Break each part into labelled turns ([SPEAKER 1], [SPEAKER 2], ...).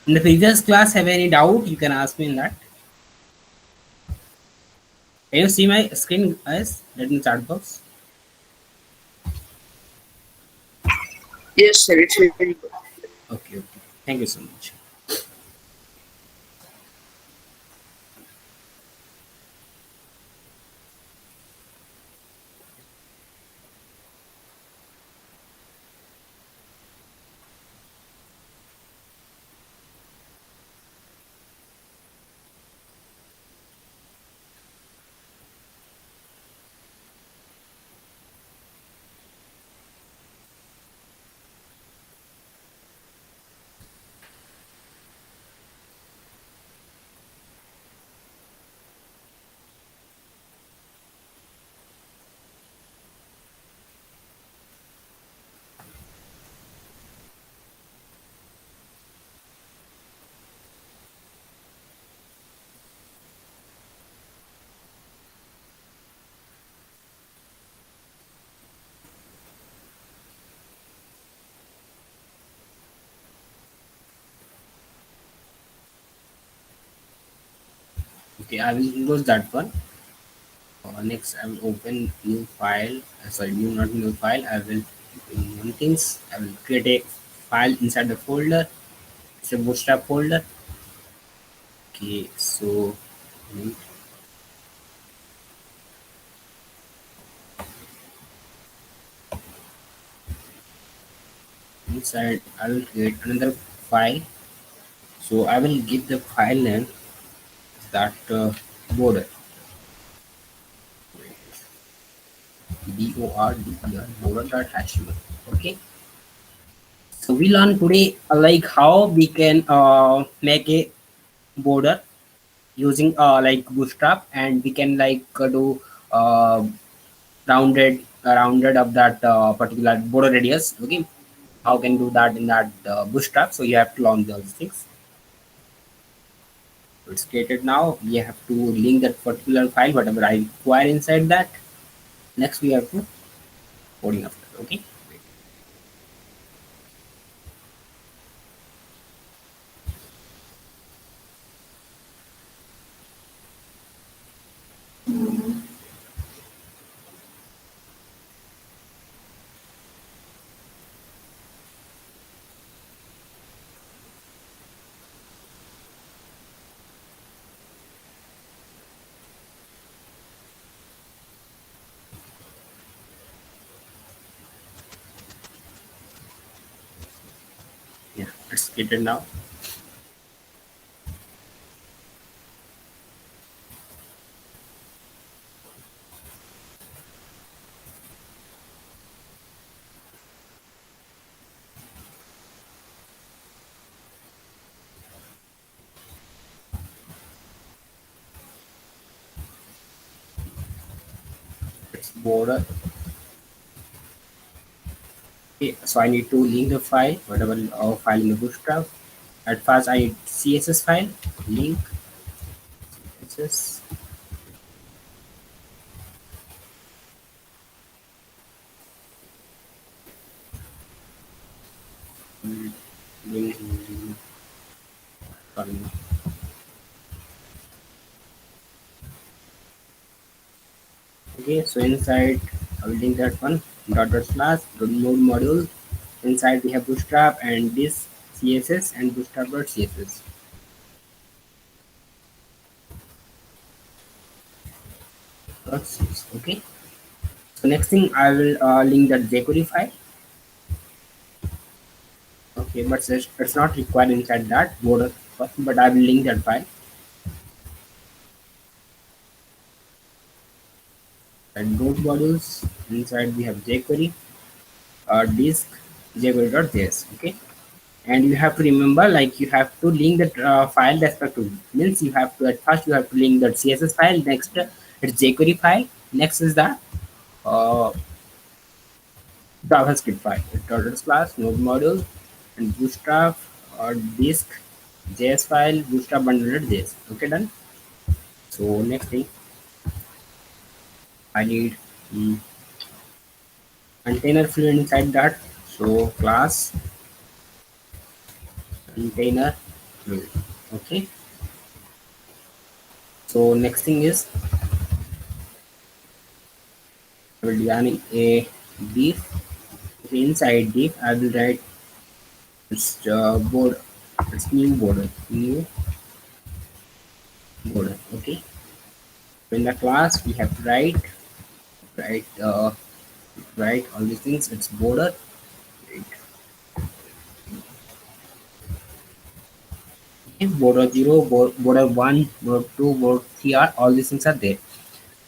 [SPEAKER 1] In the previous class, have any doubt? You can ask me in that. Can you see my screen, guys? Let me chat box.
[SPEAKER 2] Yes, sir, it's very good.
[SPEAKER 1] Okay, okay. Thank you so much. Okay, I will close that one. Next, I will open new file. Sorry, new not new file. I will open one things. I will create a file inside the folder. It's a bootstrap folder. Okay, so mm, inside I will create another file. So I will give the file name that border border.html. Okay. So we learn today like how we can make a border using like bootstrap, and we can like do uh, rounded of that particular border radius. Okay, how can do that in that bootstrap? So you have to learn those things. So it's created now. We have to link that particular file whatever I require inside that. Next we have to coding after. Okay. Yeah, it's created now. It's border. Okay, so I need to link the file, whatever file in the bootstrap. At first, I need CSS file, link CSS, link, sorry. Okay, so inside I will link that one dot slash node module. Inside we have bootstrap and this CSS and bootstrap.css. Okay. So next thing I will link that jQuery file. Okay, but it's not required inside that border first, but I will link that file. And node modules inside we have jQuery disk jQuery.js. Okay, and you have to remember like you have to link that file respectively. Means you have to at first you have to link that CSS file. Next it's jQuery file. Next is the uh, JavaScript file. Dot slash node module and bootstrap or disk JS file bootstrap bundle.js. Okay, done. So next thing I need container field inside that. So class container. Mm. Okay. So next thing is I will design a div. Okay, inside div I will write its border, its new border. Okay. So in the class we have to write write all these things. It's border. Right. Okay, border 0, border 1, border 2, border 3 are all these things are there.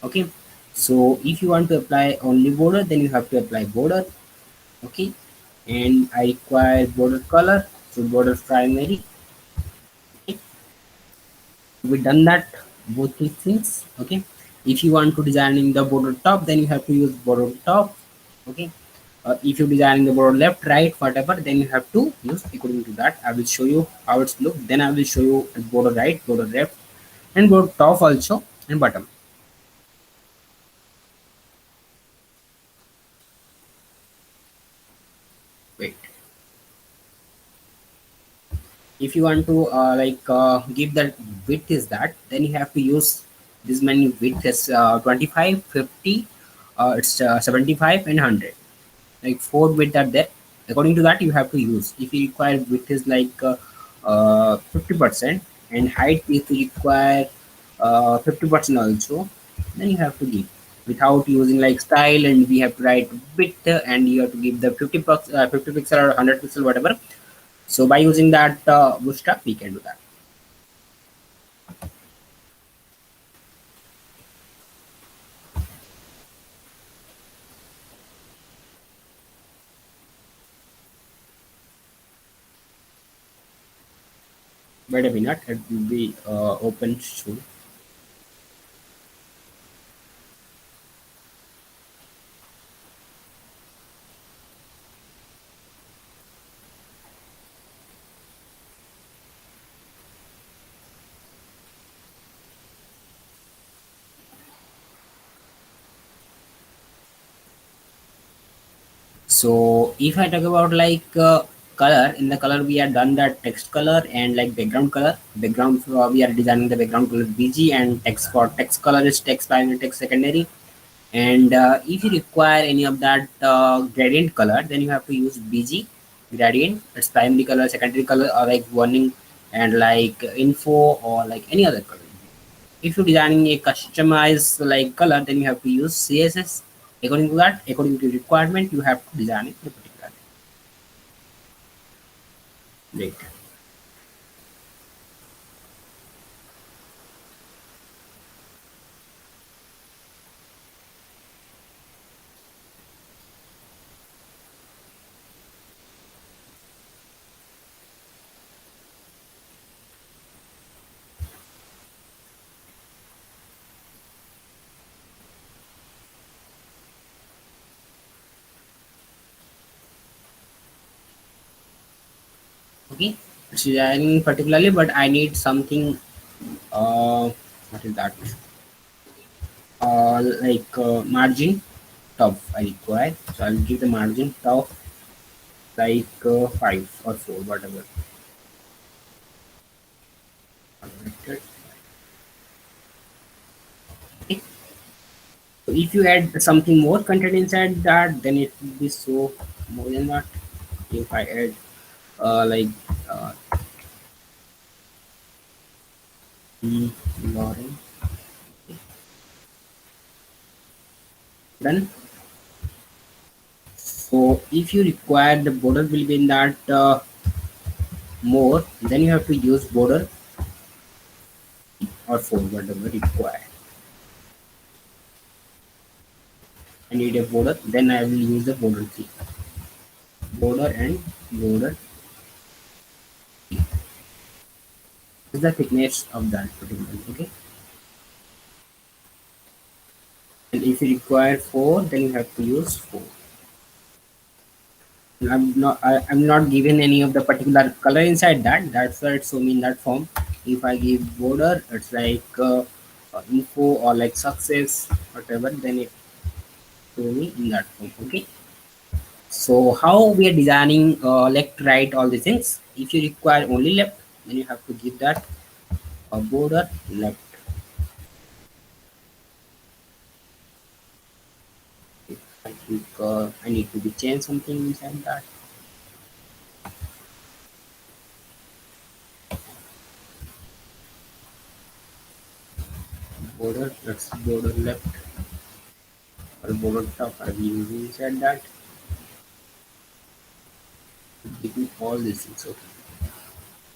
[SPEAKER 1] Okay, so if you want to apply only border, then you have to apply border. Okay, and I require border color, so border primary. Okay, we done that both these things. Okay, if you want to design in the border top, then you have to use border top. Okay, if you design the border left, right, whatever, then you have to use according to that. I will show you how it's look. Then I will show you border right, border left, and border top also, and bottom. Wait. If you want to give the width is that, then you have to use this many width as 25, 50, it's 75 and 100, like four width are there. According to that you have to use. If you require width is 50% and height if you require 50% also, then you have to give without using like style, and we have to write width and you have to give the 50 pixel or 100 pixel whatever. So by using that bootstrap, we can do that. Wait a minute, it will be open soon. So if I talk about color, in the color we are done that text color and like background color. Background we are designing the background color BG, and text for text color is text primary, text secondary. And if you require any of that gradient color, then you have to use BG gradient. It's primary color, secondary color, or like warning and like info or like any other color. If you're designing a customized like color, then you have to use CSS. According to that, according to requirement, you have to design it in a particular way. Okay, it's designing particularly, but I need something. What is that? Margin top I require. So I'll give the margin top five or four, whatever. Okay. So if you add something more content inside that, then it will be so more than that. If I add uh, like uh, mm, Lauren, done. So if you require the border will be in that more, then you have to use border or four, whatever required. I need a border, then I will use the border three. Border and border is the thickness of that particular. Okay. And if you require four, then you have to use four. I'm not given any of the particular color inside that. That's why it's shown me in that form. If I give border, it's info or like success, whatever. Then it show me in that form. Okay. So how we are designing left, right, all these things. If you require only left, then you have to give that a border left. I think I need to be change something inside that border. That's border left or border top. I will use inside that. Give me all these things. Okay,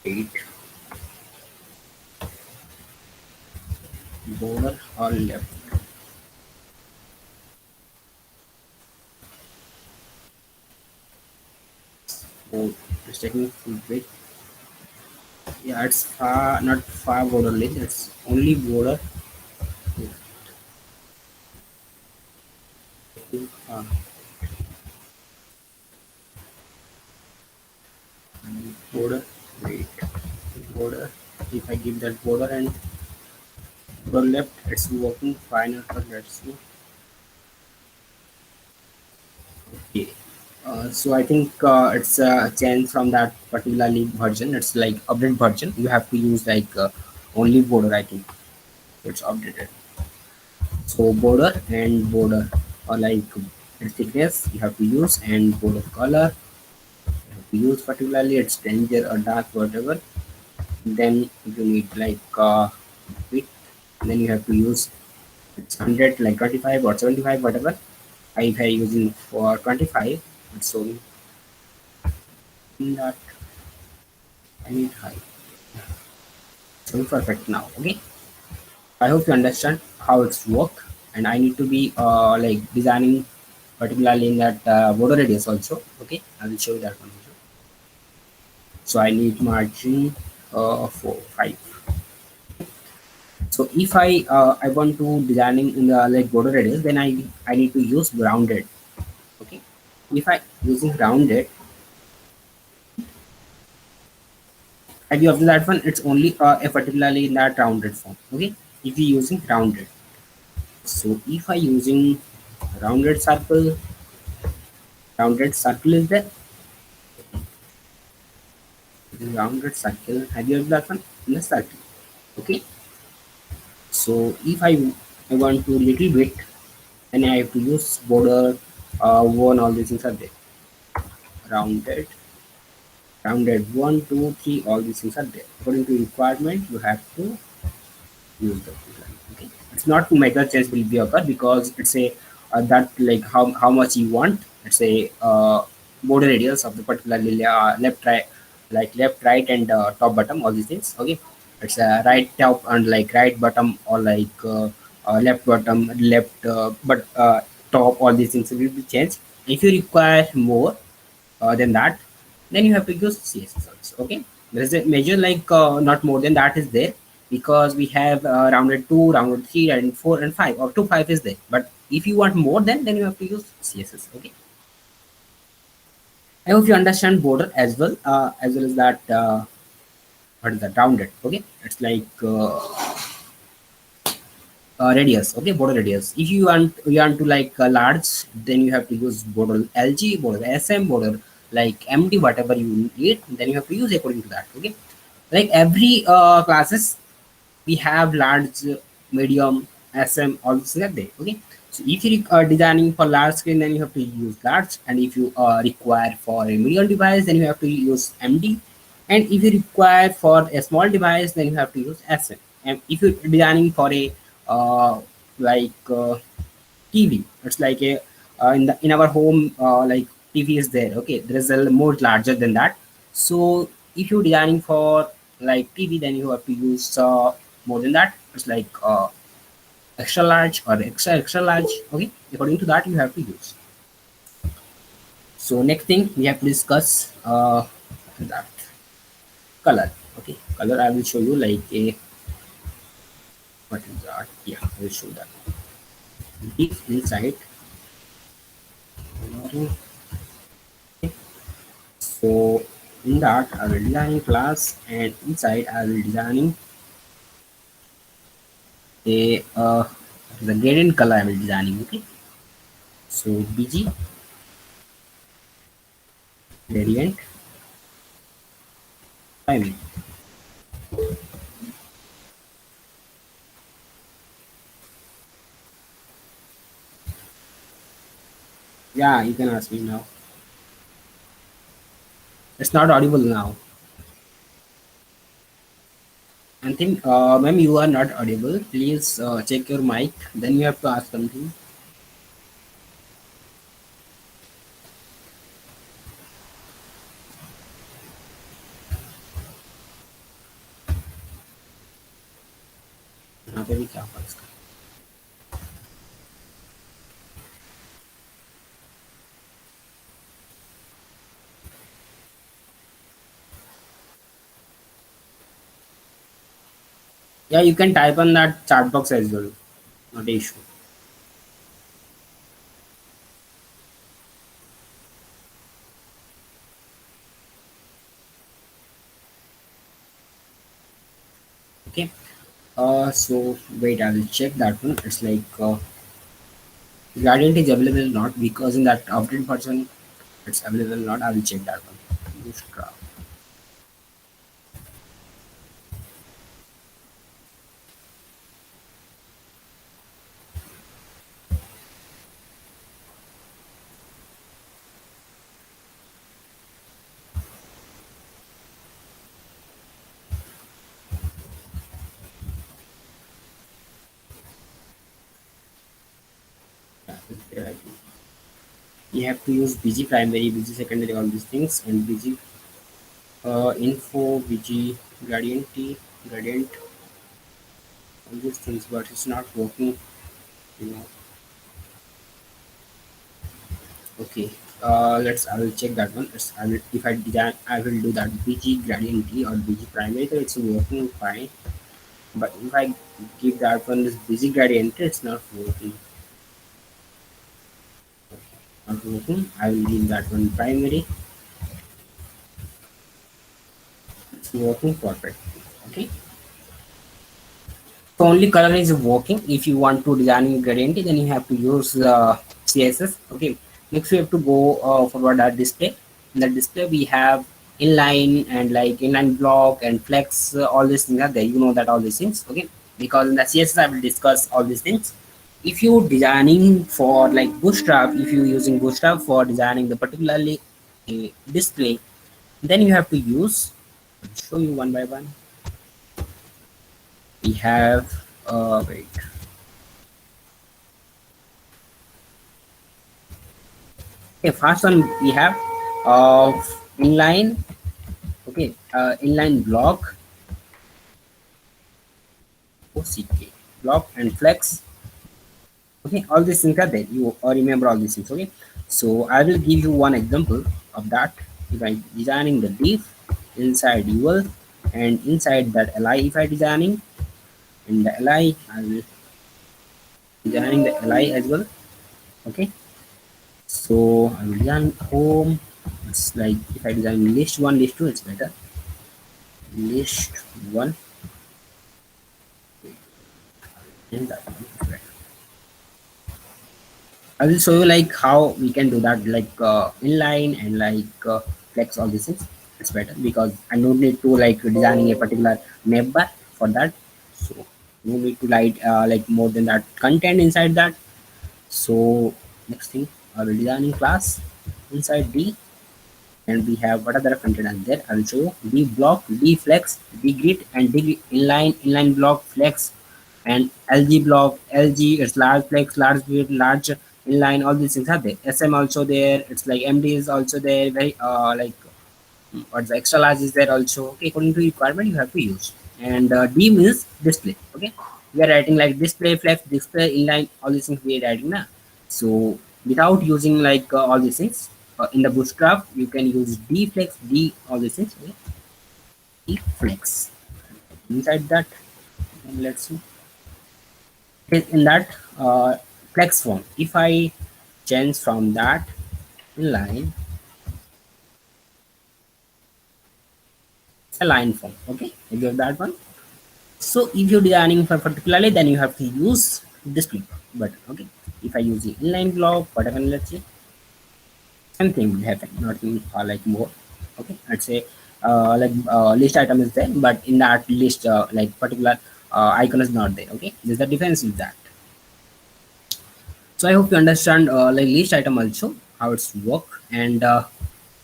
[SPEAKER 1] 8 border or left. Oh, it's taking full weight. Yeah, it's far not far border length. It's only border. Yeah, taking border wait border. If I give that border and border left, it's working fine. But let's see. Okay. So I think it's a change from that particularly version. It's like update version. You have to use like only border. I think it's updated. So border and border or like its thickness you have to use and border color you have to use particularly its danger or dark whatever. Then you need like width. Then you have to use it's 100 like 25 or 75 whatever. If I using for 25, it's showing that I need high. So perfect now. Okay. I hope you understand how it's work, and I need to be like designing particularly in that border radius also. Okay, I will show you that one also. So I need margin 4 5. So if I want to designing in the like border radius, then I need to use rounded. Okay, if I using rounded, have you observed that one? It's only a particularly in that rounded form. Okay, if you using rounded, so if I using rounded circle, rounded circle is there. Rounded circle. Have you observed that one? In the circle. Okay, so if I want to little bit, then I have to use border one. All these things are there. Rounded, rounded one, two, three. All these things are there. According to requirement, you have to use the line. Okay, it's not to make a change will be occur because it's a that like how much you want. It's a border radius of the particular left right like left right and top bottom all these things. Okay, it's a right top and like right bottom or like left bottom left but top all these things will be changed. If you require more than that, then you have to use CSS also. Okay, there is a measure like not more than that is there because we have rounded 2, rounded 3, and 4 and 5 or 2 5 is there. But if you want more then you have to use CSS. Okay, I hope you understand border as well as that what is that rounded. Okay, it's like radius. Okay, border radius. If you want to like large, then you have to use border LG, border SM, border like MD, whatever you need, then you have to use according to that. Okay, like every classes we have large, medium, SM, all this are there. Okay, so if you are designing for large screen, then you have to use large, and if you require for a medium device, then you have to use MD, and if you require for a small device, then you have to use SM. And if you're designing for a like TV, it's like a in our home like TV is there. Okay, there is a more larger than that. So if you're designing for like TV, then you have to use more than that. It's like extra large or extra large. Okay, according to that you have to use. So next thing we have to discuss that color. Okay, color I will show you like a what is that? Yeah, I will show that. If inside. Okay, so in that I will designing class and inside I will designing a the gradient color I will designing. Okay, so BG gradient primary. Yeah, you can ask me now. It's not audible now. I think, ma'am, you are not audible. Please check your mic. Then you have to ask something. यहाँ पे भी क्या होगा इसका? Yeah, you can type on that chat box as well. Not an issue. Okay. So wait, I will check that one. It's like gradient is available or not because in that update version it's available or not. I will check that one. Bootstrap. Yeah, it's there, I think. You have to use BG primary, BG secondary, all these things, and BG info, BG gradient T, gradient, all these things, but it's not working. You know. Okay. Let's. I will check that one. I will, if I design, I will do that BG gradient T or BG primary. So it's working fine. But if I give that one this BG gradient, it's not working. Not working. I will give that one primary. It's working perfect. Okay. So only color is working. If you want to design a gradient, then you have to use CSS. Okay. Next we have to go forward our display. In the display we have inline and like inline block and flex. All these things are there. You know that all these things. Okay. Because in the CSS I will discuss all these things. If you designing for like Bootstrap, if you using Bootstrap for designing the particularly display, then you have to use. I'll show you one by one. We have wait. Okay, first one we have uh, inline. Okay, inline block, OCK, block and flex. Okay, all these things are there. You remember all these things. Okay, so I will give you one example of that. If I designing the div inside UL and inside that li, if I designing in the li, I will designing the li as well. Okay, so I will design home. It's like if I design list one, list two, it's better. List one and that one is better. I will show you like how we can do that, like inline and like flex all these things. It's better because I don't need to like designing a particular neighbor for that. So no need to like more than that content inside that. So next thing, I will designing class inside D, and we have what other content are there. I will show you D block, D flex, D grid, and D inline, inline block, flex, and LG block, LG, it's large flex, large grid, large inline, all these things are there. SM also there, it's like MD is also there, very like what's the extra large is there also. Okay, according to requirement you have to use. And D means display. Okay, we are writing like display, flex, display, inline, all these things we are writing now. So without using like all these things in the bootstrap, you can use D flex, D, all these things. Okay? D flex. Inside that, and let's see. In that flex form, if I change from that line, it's a line form. Okay, I give that one. So if you're designing for particularly, then you have to use this clip button. Okay, if I use the inline block, whatever, let's say something will happen, nothing like more. Okay, let's say like list item is there, but in that list like particular icon is not there. Okay, there's the difference with that. So I hope you understand like list item also. how it's work. And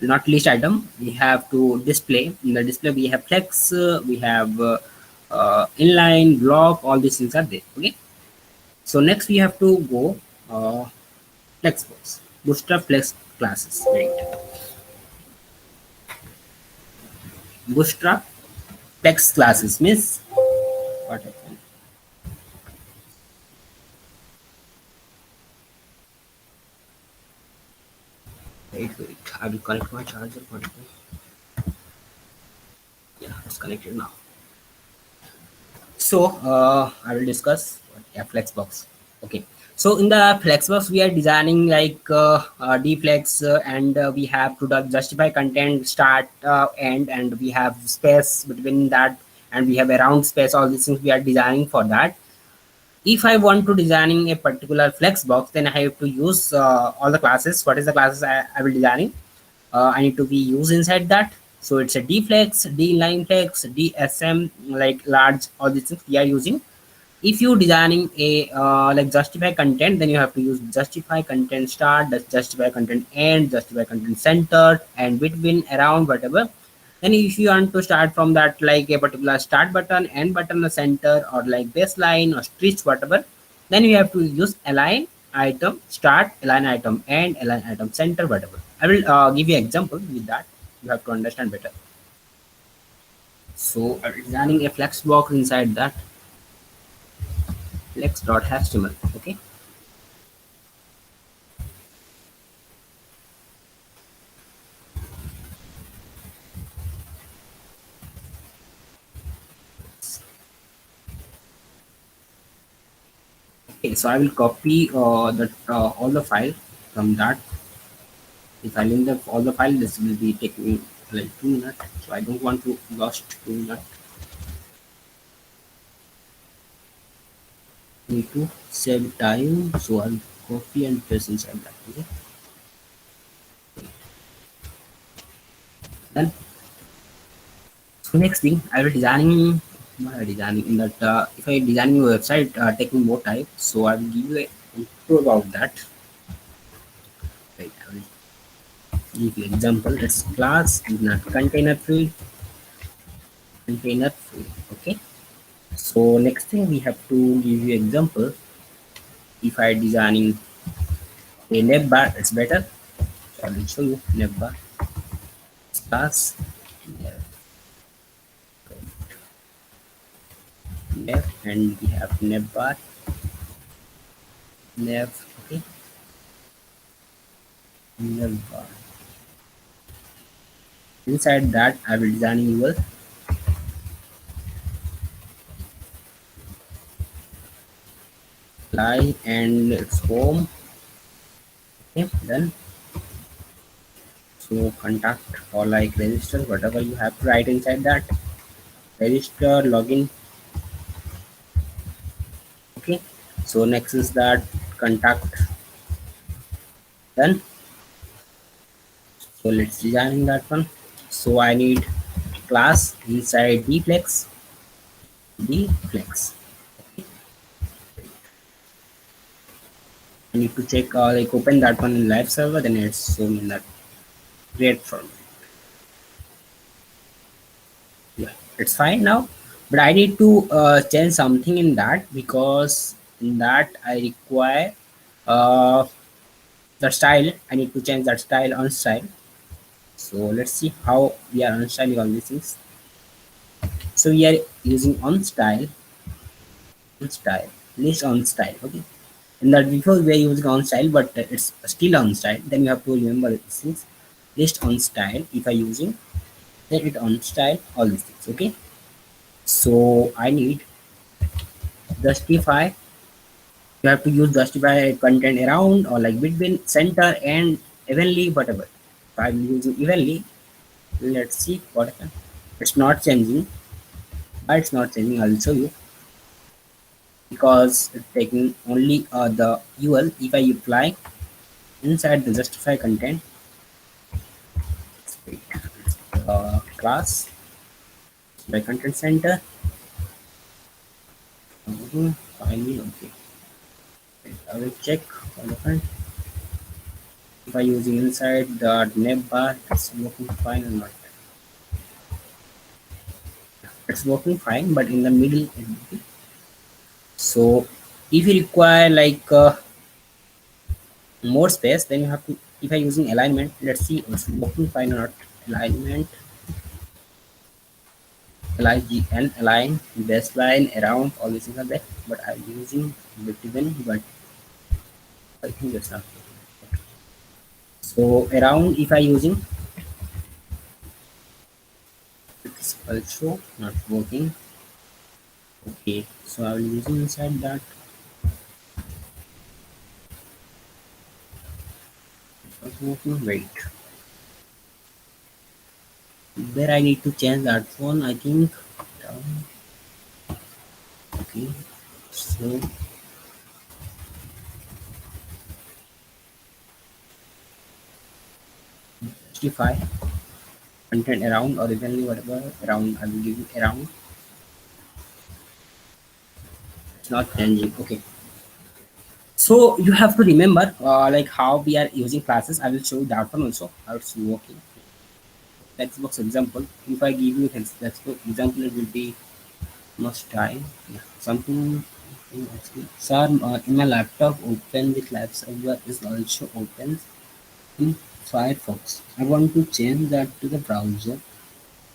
[SPEAKER 1] not list item, we have to display. In the display we have flex, we have inline, block, all these things are there. Okay, so next we have to go flexbox, bootstrap flex classes. Right, bootstrap flex classes means what happened. Wait, I will connect my charger. What happened? Yeah, it's connected now. So I will discuss a flexbox. Okay. So in the flexbox, we are designing like deflex, and we have to justify content start, end, and we have space between that, and we have around space. All these things we are designing for that. If I want to designing a particular flex box, then I have to use all the classes. What is the classes I will designing? I need to be used inside that. So it's a dflex, dline flex, dsm, like large, all these things we are using. If you designing a like justify content, then you have to use justify content start, justify content end, justify content center, and between, around, whatever. Then if you want to start from that, like a particular start button, end button, the center, or like baseline or stitch, whatever, then you have to use align item start, align item end, align item center, whatever. I will give you example with that. You have to understand better. So designing a flex box inside that flex.html. Okay. Okay, so I will copy the all the file from that. If I link the all the file, this will be taking like 2 minutes. So I don't want to lost 2 minutes. Need to save time, so I'll copy and paste inside that. Okay. Then so next thing I will designing, not designing in that if I designing a website taking more time, so I will give you a intro about that. Right, I will give you example. It's class is not container field, container field. Okay. So next thing we have to give you example. If I designing a nav bar, it's better. So I will show you nav bar class nav, nav, and we have nav bar nav. Okay, nav bar. Inside that I will designing your line and its home. Okay, then so contact or like register, whatever you have to write inside that. Register, login. Okay, so next is that contact. Then so let's design that one. So I need class inside dflex, dflex. I need to check like open that one in live server, then it's shown in that great format. Yeah, it's fine now, but I need to change something in that, because in that I require uh, the style. I need to change that style on style. So let's see how we are unstyling all these things. So we are using on style, list on style. Okay, and that before we are using on style, but it's still on style. Then you have to remember these things. List on style. If I using, then it on style, all these things. Okay, so I need justify. You have to use justify content around or like between, center, and evenly, whatever. So I'm using evenly. Let's see what happens. It's not changing. Why it's not changing? I'll show you, because it's taking only the UL. If I apply inside the justify content, class by content center. Finally, okay. I will check what happened. If I using inside the nav bar, it's working fine or not. It's working fine, but in the middle it will be. So if you require like more space, then you have to, if I using alignment, let's see it's working fine or not. Alignment, align and align, baseline, around, all these things are there, but I'm using between, but I think that's not working. So around, if I using, it's also not working. Okay, so I will using inside that. It's not working. Wait, there I need to change that one, I think. Down. Okay, so 65 content around, originally whatever around, I will give you around. It's not changing. Okay, so you have to remember like how we are using classes. I will show you that one also how it's working. Textbox example, if I give you textbook example, it will be much time. Yeah, something actually. Sir, in my laptop open with lab server is also open in Firefox. I want to change that to the browser.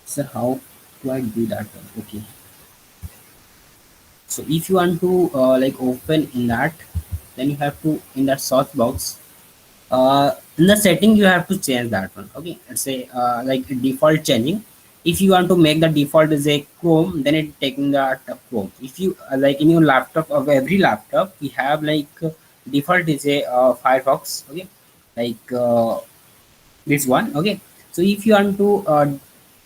[SPEAKER 1] Sir, how do I do that one? Okay, so if you want to like open in that, then you have to in that search box, in the setting you have to change that one. Okay, let's say like default changing. If you want to make the default is a Chrome, then it taking that Chrome. If you like in your laptop, of every laptop we have like default is a Firefox. Okay, like this one. Okay, so if you want to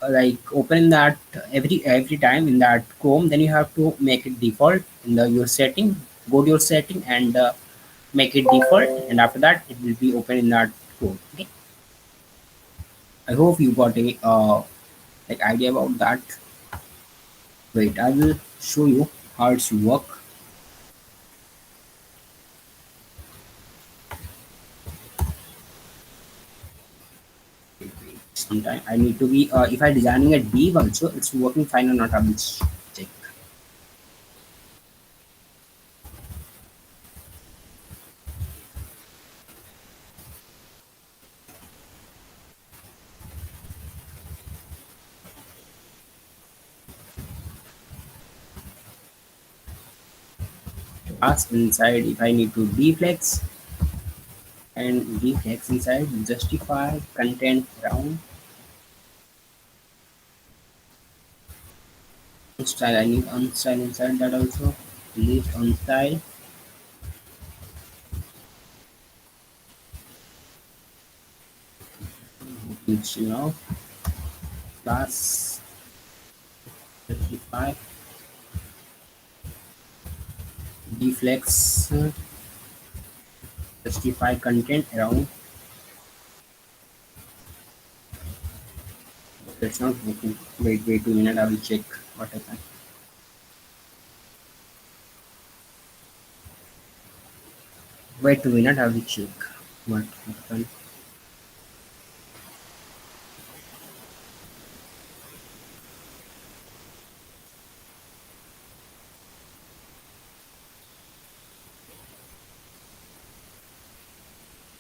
[SPEAKER 1] like open that every time in that Chrome, then you have to make it default in the your setting. Go to your setting and make it default, and after that it will be open in that Chrome. Okay, I hope you got a like idea about that. Wait, I will show you how it's work. Sometime I need to be if I designing a div also, it's working fine or not, I will check. Ask inside if I need to deflex, and deflex inside justify content around style. I need on style inside that also. Delete on style. It's now class justify deflex justify content around. That's not working. Wait 2 minutes. I will check what happened. Wait 2 minutes. I will check what happened.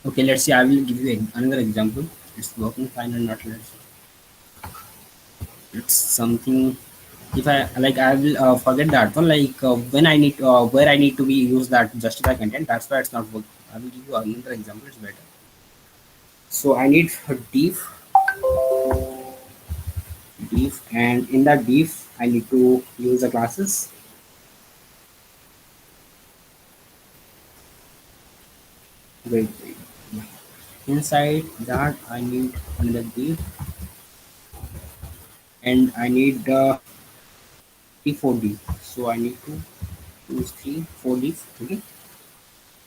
[SPEAKER 1] Okay, let's see. I will give you another example. It's working fine or not. Let's see. It's something. If I like, I will forget that one. Like when I need where I need to be use that justify content. That's why it's not working. I will give you another example. It's better. So I need a div, and in that div I need to use the classes. Wait. Inside that I need another div, and I need the 4D. So I need to use 4D. Okay.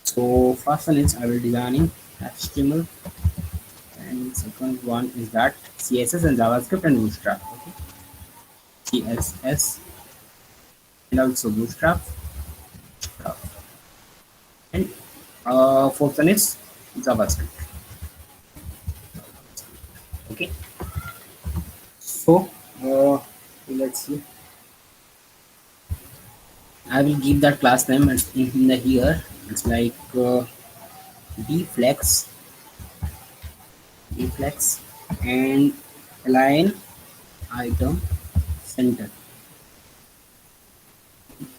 [SPEAKER 1] So first one is I will designing HTML, and second one is that CSS and JavaScript and Bootstrap. Okay. CSS and also Bootstrap. And fourth one is JavaScript. Okay, so let's see. I will give that class name. It's in the here. It's like deflex, deflex, and align item center,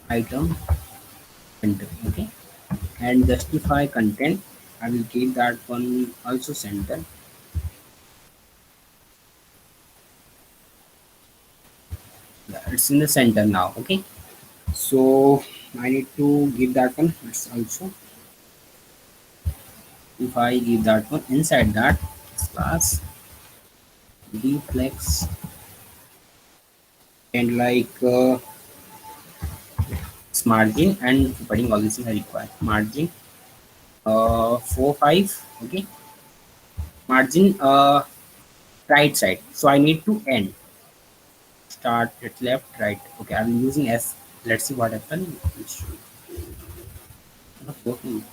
[SPEAKER 1] item center. Okay, and justify content. I will give that one also center. Yeah, it's in the center now. Okay, so I need to give that one. It's also, if I give that one inside that class deflex and like it's margin and putting all these things I require margin 4 5. Okay, margin right side, so I need to end start at left right. Okay, I'm using s. Let's see what happened. It's not working.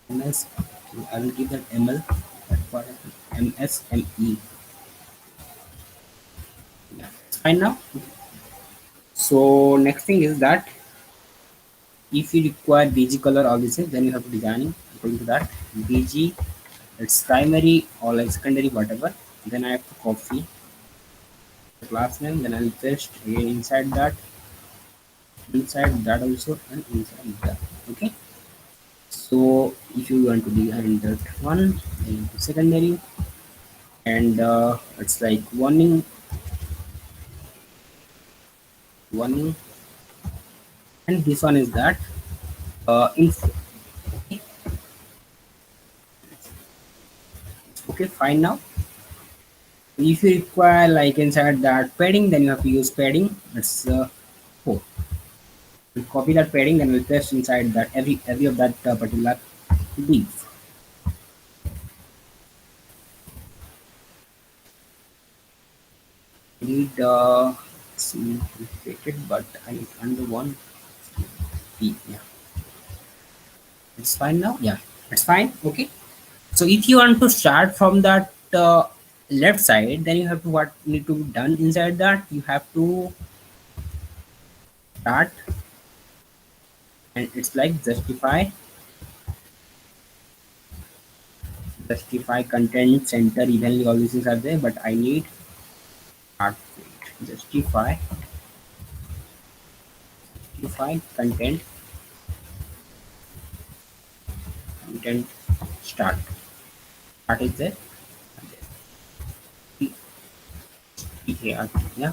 [SPEAKER 1] ms, I will give that ml. That's what happened. msme. Yeah, it's fine now. So next thing is that if you require bg color all this things, then you have to design according to that bg. It's primary or like secondary whatever. Then I have to copy the class name, then I'll paste again inside that also, and inside that. Okay, so if you want to design that one, then secondary, and it's like warning, and this one is that info. Okay, okay, fine now. If you require like inside that padding, then you have to use padding. It's 4. We'll copy that padding, then we'll paste inside that every of that particular div. Need simplified, but I need under one p. Yeah, it's fine now. Yeah, it's fine. Okay. So if you want to start from that left side, then you have to what need to be done inside that. You have to start, and it's like justify content center evenly. All these things are there, but I need start justify justify content start. Start is there. Yeah, yeah.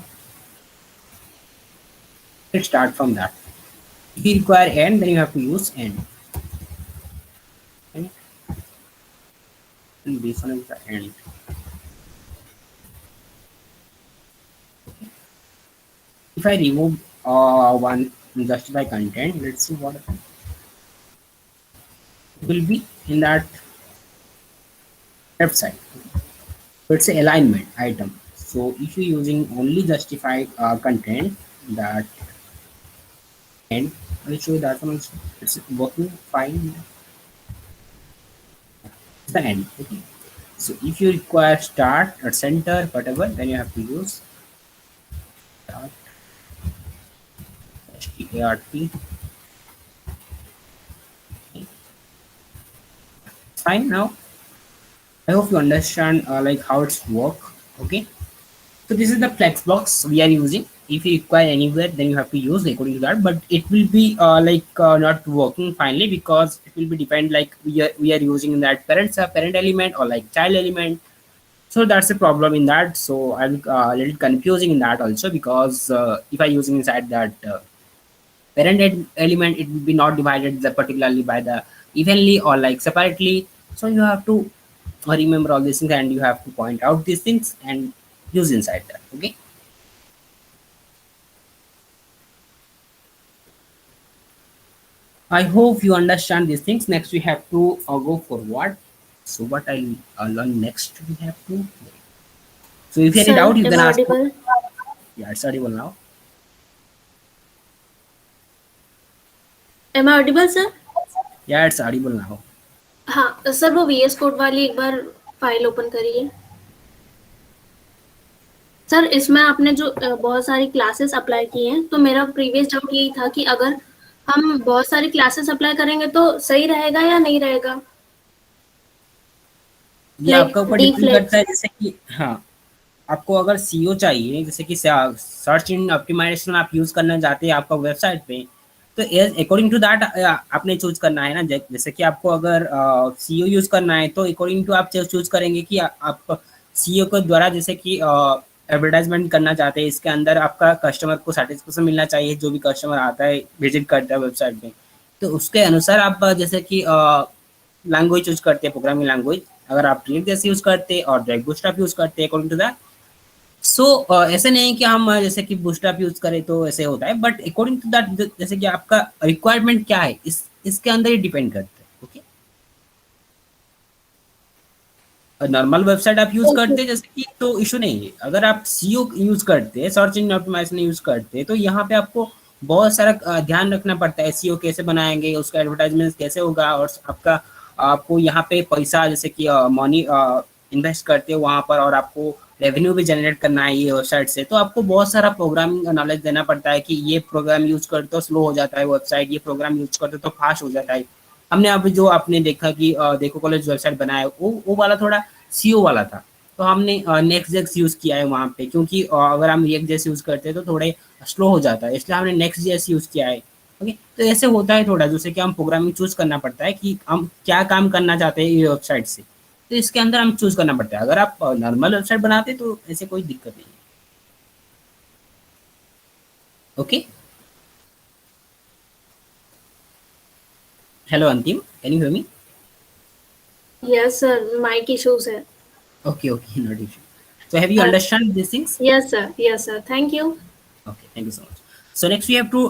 [SPEAKER 1] Let's start from that. If you require end, then you have to use end. And this one is the end. If I remove one justify content, let's see what will be in that left side. So it's a alignment item. So if you're using only justify content, that end, I'll show you that one also. It's working fine. It's the end. Okay. So if you require start or center, whatever, then you have to use start start. Fine now. I hope you understand like how it's work. Okay. So this is the flex box we are using. If you require anywhere, then you have to use according to that. But it will be not working finally, because it will be depend like we are using that parent element or like child element. So that's the problem in that. So I'm a little confusing in that also, because if I using inside that element, it will be not divided particularly by the evenly or like separately. So you have to remember all these things, and you have to point out these things and use inside that. Okay, I hope you understand these things. Next we have to go forward. So what I'll learn next, we have to, so if you have any
[SPEAKER 3] Sir,
[SPEAKER 1] doubt you
[SPEAKER 3] am
[SPEAKER 1] can
[SPEAKER 3] I
[SPEAKER 1] ask.
[SPEAKER 3] audible?
[SPEAKER 1] Yeah, it's audible now.
[SPEAKER 3] Am I audible, sir?
[SPEAKER 1] Yeah, it's audible now.
[SPEAKER 3] हाँ sir, वो VS code वाली एक बार file open करिए। Sir इसमें आपने जो बहुत सारी क्लासेस अप्लाई की हैं, तो मेरा प्रीवियस डाउट यही था कि अगर हम बहुत सारी क्लासेस अप्लाई करेंगे तो सही रहेगा या नहीं रहेगा,
[SPEAKER 1] ये
[SPEAKER 3] लाइक
[SPEAKER 1] आपका ऊपर
[SPEAKER 3] डी
[SPEAKER 1] डिपेंड करता
[SPEAKER 3] फ्लेक्स।
[SPEAKER 1] है, जैसे कि हाँ, आपको अगर सीओ चाहिए, जैसे कि सर्च इन ऑप्टिमाइजेशन आप यूज करना चाहते हैं आपका वेबसाइट पे, तो अकॉर्डिंग टू दैट आपने चूज करना है ना। जैसे कि आपको अगर सीओ यूज करना है, तो अकॉर्डिंग टू आप चूज करेंगे कि आप सीओ के द्वारा जैसे कि एडवर्टाइजमेंट करना चाहते हैं, इसके अंदर आपका कस्टमर को सेटिस्फेक्शन मिलना चाहिए, जो भी कस्टमर आता है विजिट करता है वेबसाइट पे। तो उसके अनुसार आप जैसे कि लैंग्वेज यूज करते हैं, प्रोग्रामिंग लैंग्वेज। अगर आप रिएक्ट जैसे यूज करते हैं और डायरेक्ट बूटस्ट्रैप यूज करते हैं अकॉर्डिंग टू दैट। सो ऐसे नहीं कि हम जैसे कि बूटस्ट्रैप यूज करें तो ऐसे होता है, बट अकॉर्डिंग टू दैट जैसे कि आपका रिक्वायरमेंट क्या है, इसके अंदर ही डिपेंड करता है। ओके, नॉर्मल वेबसाइट आप यूज
[SPEAKER 3] ओके।
[SPEAKER 1] करते हैं जैसे कि, तो इशू नहीं है। अगर आप सीओ यूज करते हैं, सर्च इंजन ऑप्टिमाइजेशन यूज करते हैं, तो यहाँ पे आपको बहुत सारा ध्यान रखना पड़ता है। सीओ कैसे बनाएंगे, उसका एडवर्टाइजमेंट कैसे होगा, और आपका आपको यहाँ पे पैसा जैसे कि मनी इन्वेस्ट करते हो वहाँ पर, और आपको रेवेन्यू भी जनरेट करना है ये वेबसाइट से, तो आपको बहुत सारा प्रोग्रामिंग नॉलेज देना पड़ता है कि ये प्रोग्राम यूज करते तो स्लो हो जाता है वेबसाइट, ये प्रोग्राम यूज करते तो फास्ट हो जाता है। हमने अभी जो आपने देखा कि देखो कॉलेज वेबसाइट बनाया, वो वाला थोड़ा सीओ वाला था। तो हमने नेक्स्ट जेक्स यूज किया है वहाँ पे, क्योंकि अगर हम रिएक्ट जेस यूज करते हैं तो थोड़े स्लो हो जाता है, इसलिए हमने नेक्स्ट जेस यूज किया है। ओके, तो ऐसे होता है थोड़ा, जैसे कि हम प्रोग्रामिंग चूज करना पड़ता है कि हम क्या काम करना चाहते हैं ये वेबसाइट से, तो इसके अंदर हम चूज करना पड़ता है। अगर आप नॉर्मल वेबसाइट बनाते तो ऐसे कोई दिक्कत नहीं है। Okay, hello Antim, can you hear me?
[SPEAKER 3] Yes sir, mic issues है।
[SPEAKER 1] Okay, okay, not issue. So have you understand these things?
[SPEAKER 3] Yes sir, yes sir, thank you.
[SPEAKER 1] Okay, thank you so much. So next we have to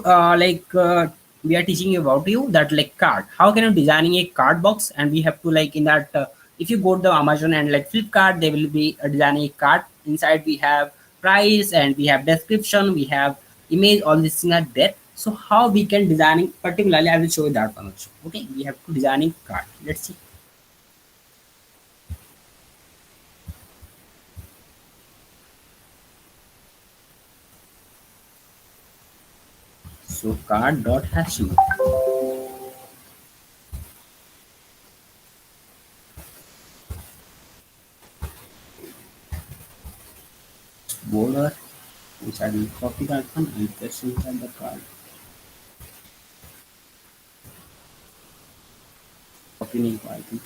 [SPEAKER 1] we are teaching you about you that like card. How can you designing a card box? And we have to like in that if you go to Amazon and like Flipkart, they will be designing a card. Inside we have price and we have description, we have image, all these things are there. So how we can designing particularly, I will show you that one also. Okay, we have to designing card. Let's see. So card dot HTML. Border inside the copy that one and paste inside the card. Copy नहीं हुआ, I think.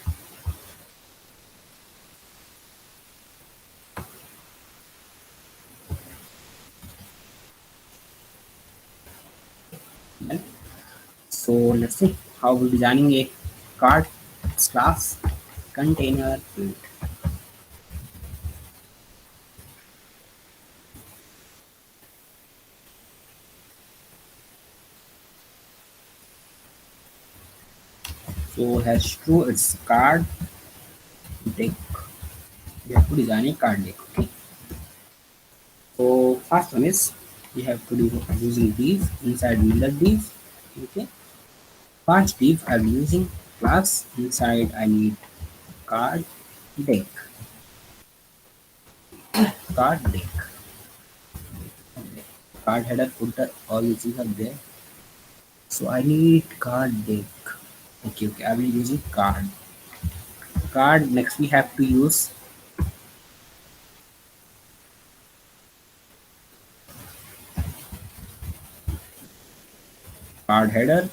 [SPEAKER 1] Well, so let's see how we're designing a card. Class container field. So has true, it's card deck. We have to design a card deck. Okay. So first one is we have to do using div inside another div. Okay. First div I'm using class, inside I need card deck. Card deck. Okay. Card header, footer, all these things are there. So I need card deck. Okay, okay. I will use a card. Card. Next we have to use card header.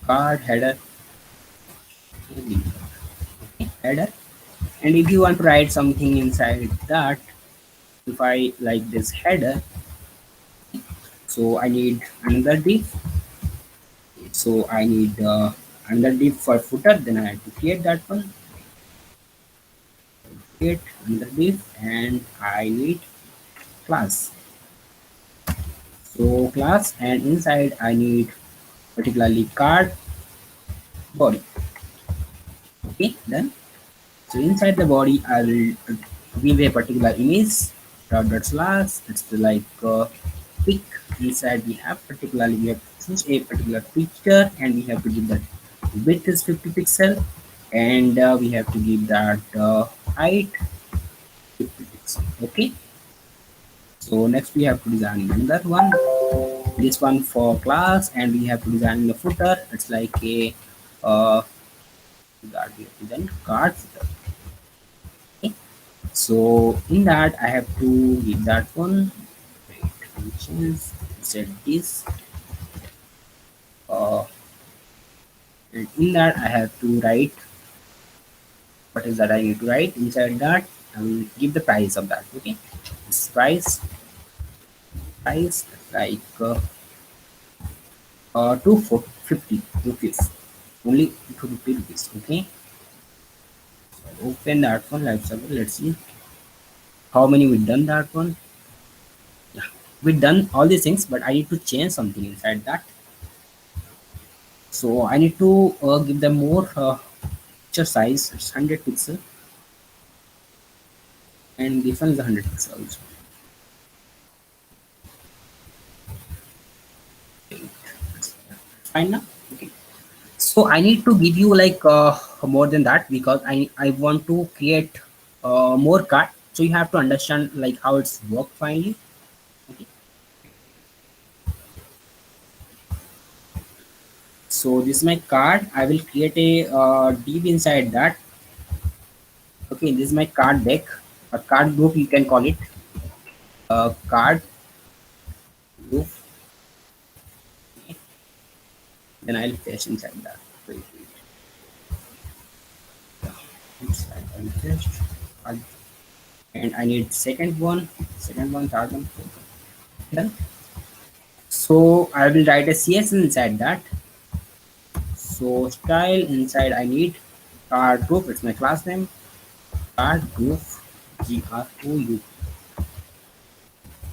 [SPEAKER 1] Card header. Okay, header. And if you want to write something inside that, if I like this header, so I need another div. So I need another div for footer. Then I have to create that one. Create another div, and I need class. So class, and inside I need particularly card body. Okay, done. So inside the body, I will give a particular image. Dot slash. It's like pic. Inside we have particularly we have to choose a particular picture, and we have to give that width is 50 pixel, and we have to give that height 50 pixel. Okay, so next we have to design another one, this one for class, and we have to design the footer. It's like a that we have to design card footer. Okay, so in that I have to give that one. Wait, which is set this. Uh, in that I have to write what is that I need to write inside that. I will give the price of that. Okay, this price like 250 rupees, only 250 rupees. Okay, open that one. Let's see how many we done that one. Yeah, we done all these things, but I need to change something inside that. So I need to give them more picture size. It's 100 pixel, and this one is 100 pixel also. Fine now. Okay, so I need to give you like more than that, because I want to create more card, so you have to understand like how it's work finally. Okay, so this is my card. I will create a div inside that. Okay, this is my card deck, a card group you can call it, card group. Okay. Then I'll paste inside that. Wait, wait. Inside I'll paste card. And I need second one, third one, fourth one. Done. So I will write a CSS inside that. So style inside I need card group. It's my class name. Card group GROU.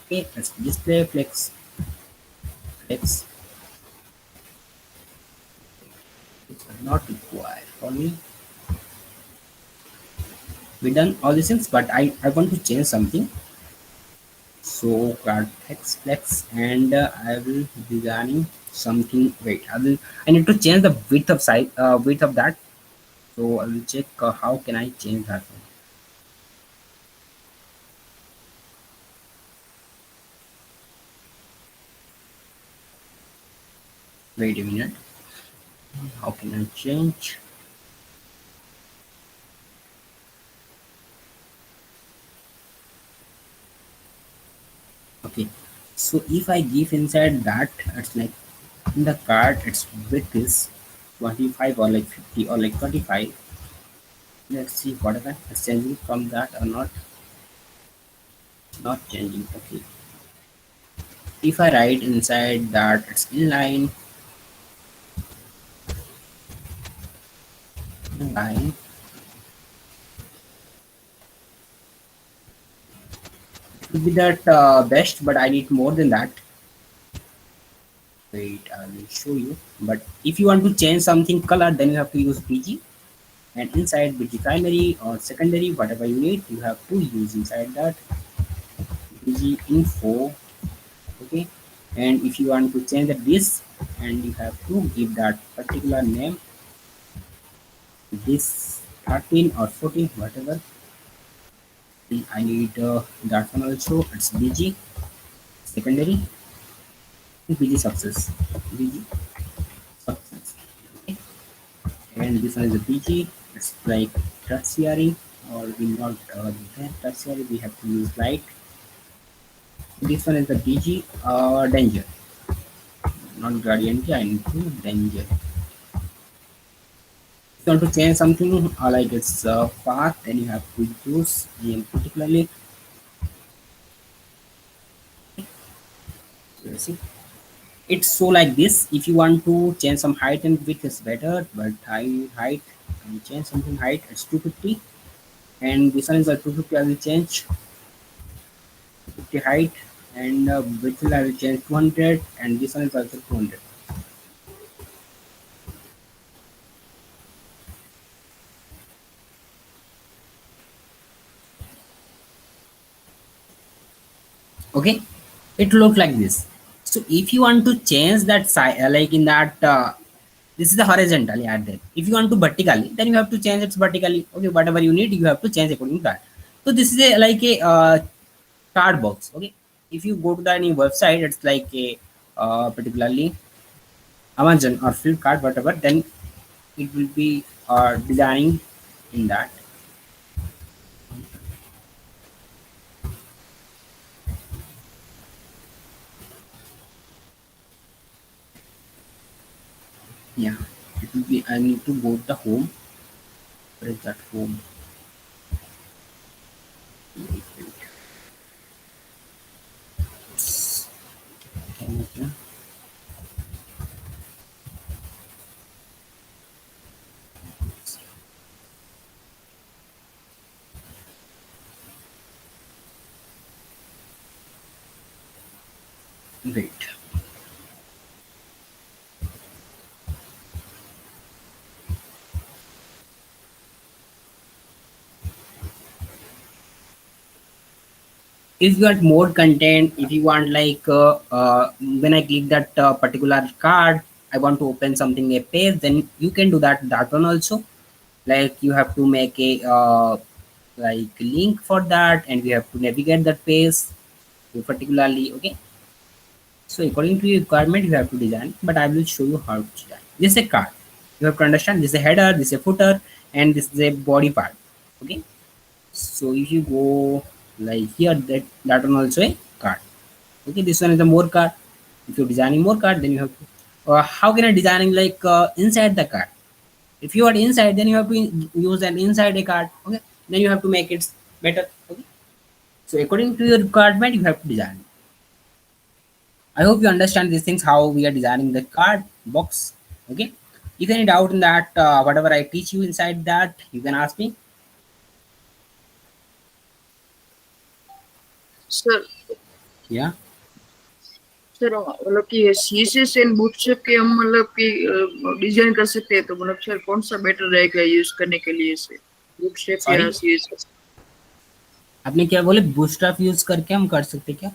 [SPEAKER 1] Okay, let's display flex. It's not required for me. We done all these things, but I want to change something. So card text flex, and I will be designing something. Wait, I need to change the width of size width of that. So I will check how can I change that one. Wait a minute. How can I change? Okay, so if I give inside that, it's like in the card, its width is 25 or like 50 or like 25. Let's see whatever is changing from that or not. Not changing. Okay, if I write inside that it's inline, it will be that best, but I need more than that. Wait, I will show you. But if you want to change something color, then you have to use BG, and inside BG primary or secondary, whatever you need, you have to use inside that BG info. Okay, and if you want to change this, and you have to give that particular name, this 13 or 14, whatever. I need that one also. It's BG secondary, BG success, BG success. Okay, and this one is a BG. It's like tertiary, or we not tertiary. We have to use light. This one is the BG danger, not gradient. I need to danger. If you want to change something like its path, then you have to use particularly. So see, it's so like this. If you want to change some height and width is better, but height and change something height, it's 250, and this one is a 250. I will change 50 height, and width I will change 200, and this one is also 200. Okay, it look like this. So if you want to change that size, like in that This is the horizontally at there. If you want to vertically, then you have to change it vertically. Okay, whatever you need, you have to change according to that. So this is a like a card box. Okay, if you go to the any website, it's like a particularly Amazon or Flipkart, whatever, then it will be designing in that. Yeah, it will be. I need to go to the home. Where is that home? Okay. Wait. If you want more content, if you want like when I click that particular card, I want to open something a page, then you can do that one also. Like you have to make a like link for that, and we have to navigate that page particularly. Okay, so according to your requirement, you have to design, but I will show you how to design. This is a card. You have to understand this is a header, this is a footer, and this is a body part. Okay, so if you go like here, that one also a card. Okay, this one is a more card. If you're designing more card, then you have to how can I designing like inside the card? If you are inside, then you have to use an inside a card. Okay, then you have to make it better. Okay, so according to your requirement, you have to design. I hope you understand these things, how we are designing the card box. Okay, if any doubt in that, whatever I teach you inside that, you can ask me.
[SPEAKER 2] Sir
[SPEAKER 1] Yeah.
[SPEAKER 2] Sir मतलब कि CSS and bootstrap के हम मतलब कि design कर सकते हैं, तो मतलब सर कौन सा बेटर रहेगा यूज करने के लिए से, बूटस्ट्रैप या सीएसएस?
[SPEAKER 1] आपने क्या बोले, बूटस्ट्रैप यूज करके हम कर सकते क्या?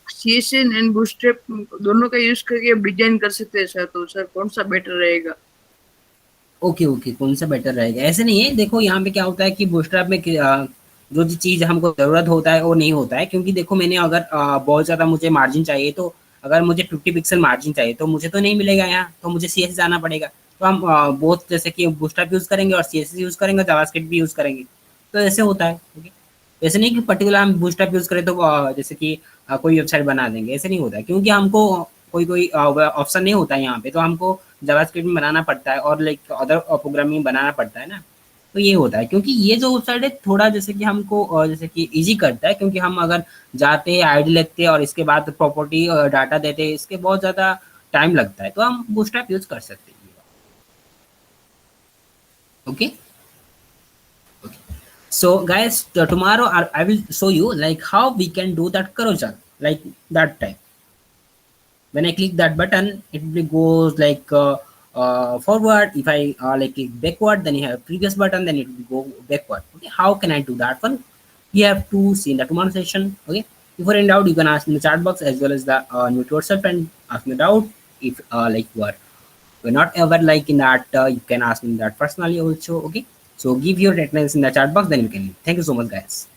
[SPEAKER 2] सीएसएस एंड बूटस्ट्रैप दोनों का यूज करके आप डिजाइन कर सकते हैं सर, तो सर कौन सा बेटर रहेगा?
[SPEAKER 1] ओके ओके, कौन सा बेटर रहेगा? ऐसे नहीं है, देखो यहाँ पे क्या होता है कि बूटस्ट्रैप में जो चीज़ हमको ज़रूरत होता है वो नहीं होता है, क्योंकि देखो मैंने अगर बहुत ज़्यादा मुझे मार्जिन चाहिए, तो अगर मुझे 50 पिक्सल मार्जिन चाहिए तो मुझे तो नहीं मिलेगा यहाँ, तो मुझे सी एस जाना पड़ेगा। तो हम बहुत जैसे कि बूटस्ट्रैप यूज़ करेंगे और सी एस यूज़ करेंगे, जावास्क्रिप्ट भी यूज़ करेंगे, तो ऐसे होता है। ओके, ऐसे नहीं कि पर्टिकुलर हम बूटस्ट्रैप यूज़ करें तो जैसे कि कोई वेबसाइट बना देंगे, ऐसे नहीं होता है, क्योंकि हमको कोई ऑप्शन नहीं होता है यहाँ पे, तो हमको जावास्क्रिप्ट में बनाना पड़ता है और लाइक अदर प्रोग्रामिंग बनाना पड़ता है ना। तो ये होता है, क्योंकि ये जो वेबसाइट है थोड़ा जैसे कि हमको जैसे कि इजी करता है, क्योंकि हम अगर जाते हैं आईडी लेते हैं और इसके बाद प्रॉपर्टी डाटा देते हैं, इसके बहुत ज़्यादा टाइम लगता है, तो हम बूटस्ट्रैप यूज़ कर सकते हैं। Okay, so guys, tomorrow I will show you like how we can do that carousel like that type. When I click that button, it will goes like forward. If I like click backward, then you have previous button, then it will go backward. Okay, how can I do that one? You have to see in the tomorrow session. Okay, if you're in doubt, you can ask in the chat box as well as the mute yourself and ask me doubt. If like we're not ever like in that, you can ask me that personally also. Okay, so give your attendance in the chat box, then you can. Thank you so much, guys.